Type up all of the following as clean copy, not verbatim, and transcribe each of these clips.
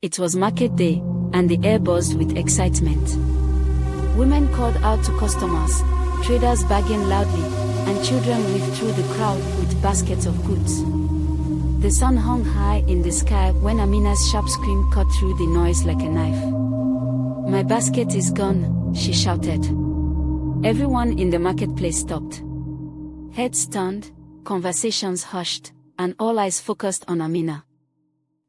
It was market day, and the air buzzed with excitement. Women called out to customers, traders bargained loudly, and children weaved through the crowd with baskets of goods. The sun hung high in the sky when Amina's sharp scream cut through the noise like a knife. "My basket is gone," she shouted. Everyone in the marketplace stopped. Heads turned, conversations hushed, and all eyes focused on Amina.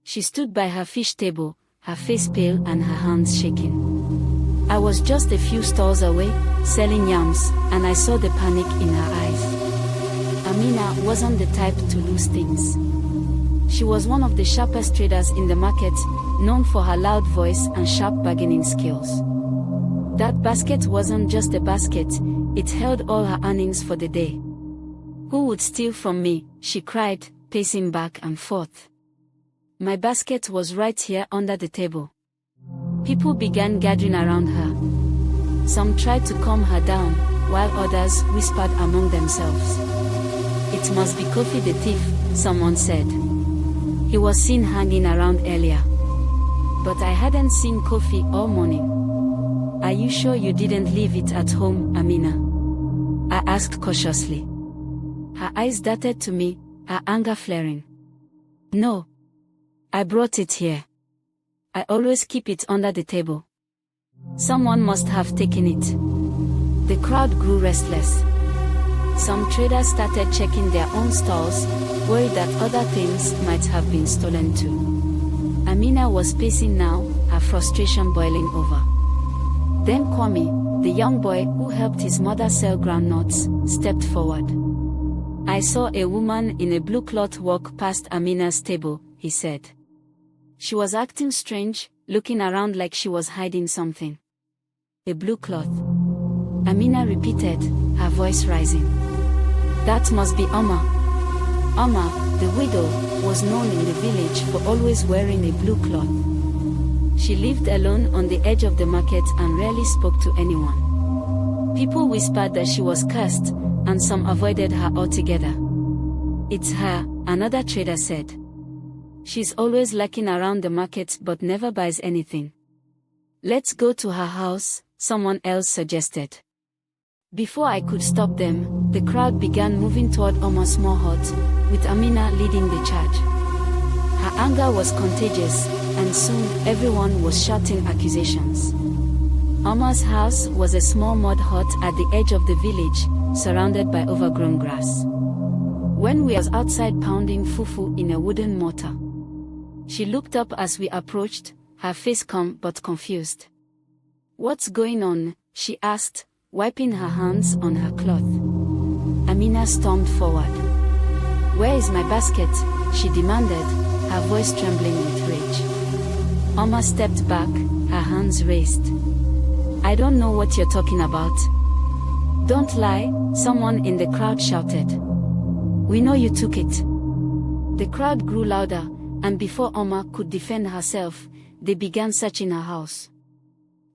She stood by her fish table, her face pale and her hands shaking. I was just a few stalls away, selling yams, and I saw the panic in her eyes. Amina wasn't the type to lose things. She was one of the sharpest traders in the market, known for her loud voice and sharp bargaining skills. That basket wasn't just a basket, it held all her earnings for the day. "Who would steal from me?" she cried, pacing back and forth. My basket was right here under the table. People began gathering around her. Some tried to calm her down, while others whispered among themselves. "It must be Kofi the thief," someone said. "He was seen hanging around earlier." But I hadn't seen Kofi all morning. "Are you sure you didn't leave it at home, Amina?" I asked cautiously. Her eyes darted to me, her anger flaring. "No. I brought it here. I always keep it under the table. Someone must have taken it." The crowd grew restless. Some traders started checking their own stalls, worried that other things might have been stolen too. Amina was pacing now, her frustration boiling over. Then Kwame, the young boy who helped his mother sell groundnuts, stepped forward. "I saw a woman in a blue cloth walk past Amina's table," he said. "She was acting strange, looking around like she was hiding something." "A blue cloth?" Amina repeated, her voice rising. "That must be Oma." Oma, the widow, was known in the village for always wearing a blue cloth. She lived alone on the edge of the market and rarely spoke to anyone. People whispered that she was cursed, and some avoided her altogether. "It's her," another trader said. "She's always lurking around the market but never buys anything." "Let's go to her house," someone else suggested. Before I could stop them, the crowd began moving toward Oma's small hut, with Amina leading the charge. Her anger was contagious, and soon everyone was shouting accusations. Oma's house was a small mud hut at the edge of the village, surrounded by overgrown grass. When we was outside pounding fufu in a wooden mortar, she looked up as we approached, her face calm but confused. "What's going on?" she asked, wiping her hands on her cloth. Amina stormed forward. "Where is my basket?" she demanded, her voice trembling with rage. Oma stepped back, her hands raised. "I don't know what you're talking about." "Don't lie," someone in the crowd shouted. "We know you took it." The crowd grew louder, and before Oma could defend herself, they began searching her house.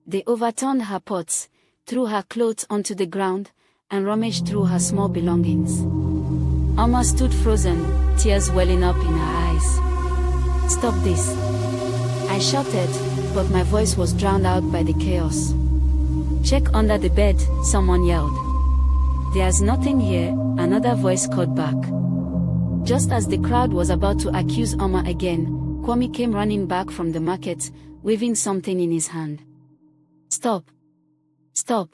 They overturned her pots, threw her clothes onto the ground, and rummaged through her small belongings. Oma stood frozen, tears welling up in her eyes. "Stop this!" I shouted, but my voice was drowned out by the chaos. "Check under the bed," someone yelled. "There's nothing here," another voice called back. Just as the crowd was about to accuse Oma again, Kwame came running back from the market, waving something in his hand. "Stop! Stop!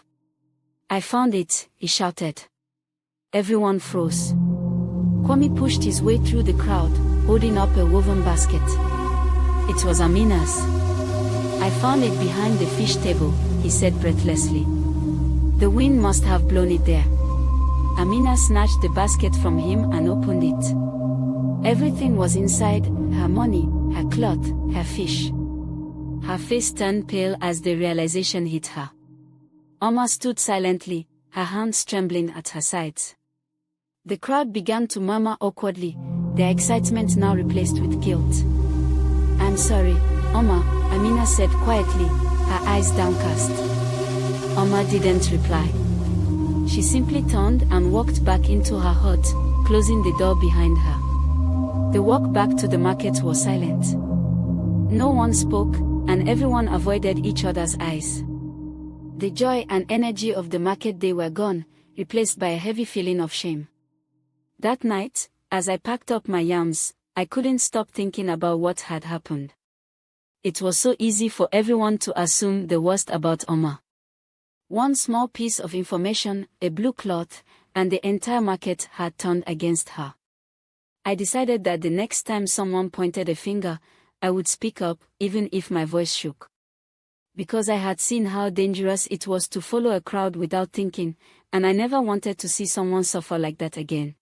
I found it," he shouted. Everyone froze. Kwame pushed his way through the crowd, holding up a woven basket. It was Amina's. "I found it behind the fish table," he said breathlessly. "The wind must have blown it there." Amina snatched the basket from him and opened it. Everything was inside, her money, her cloth, her fish. Her face turned pale as the realization hit her. Oma stood silently, her hands trembling at her sides. The crowd began to murmur awkwardly, their excitement now replaced with guilt. "I'm sorry, Oma," Amina said quietly, her eyes downcast. Oma didn't reply. She simply turned and walked back into her hut, closing the door behind her. The walk back to the market was silent. No one spoke, and everyone avoided each other's eyes. The joy and energy of the market day were gone, replaced by a heavy feeling of shame. That night, as I packed up my yams, I couldn't stop thinking about what had happened. It was so easy for everyone to assume the worst about Oma. One small piece of information, a blue cloth, and the entire market had turned against her. I decided that the next time someone pointed a finger, I would speak up, even if my voice shook. Because I had seen how dangerous it was to follow a crowd without thinking, and I never wanted to see someone suffer like that again.